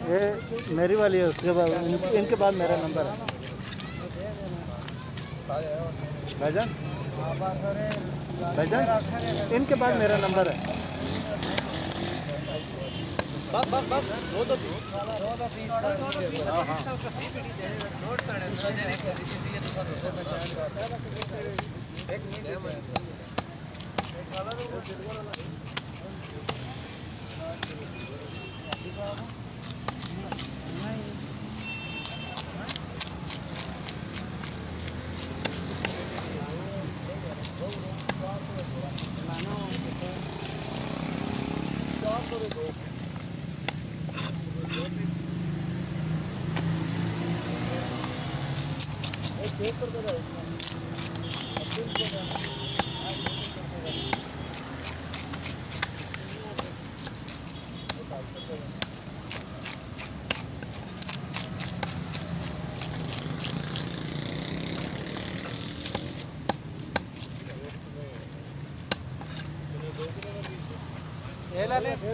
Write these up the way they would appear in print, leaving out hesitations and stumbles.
ये मेरी वाली है, उसके बाद इनके बाद मेरा नंबर है भाईजान। भाईजान इनके बाद मेरा नंबर है। बस बस बस दो दो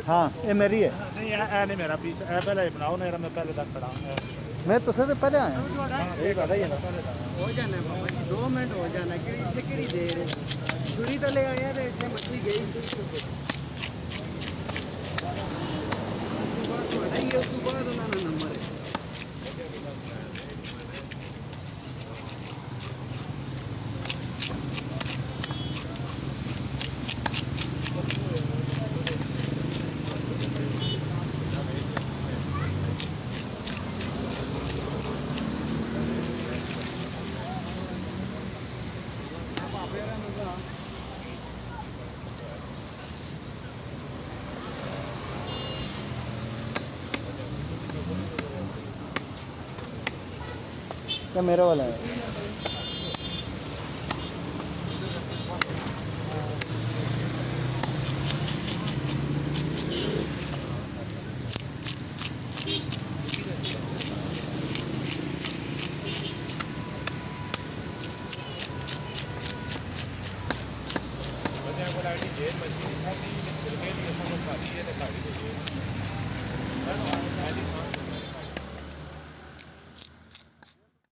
हाँ ये मेरी है। नहीं नहीं मेरा पीस है, पहले बनाओ ना, मैं पहले तक खड़ा मैं तो सबसे पहले आया हूँ। हो जाना बाबा जी, 2 मिनट हो जाना कि देर है छुरी तो ले आया तो इतने मछली गई उसके बाद उन्होंने नंबर है। क्या मेरा वाला है? जेल मछली खाती, क्रिकेट ये सब खाती है,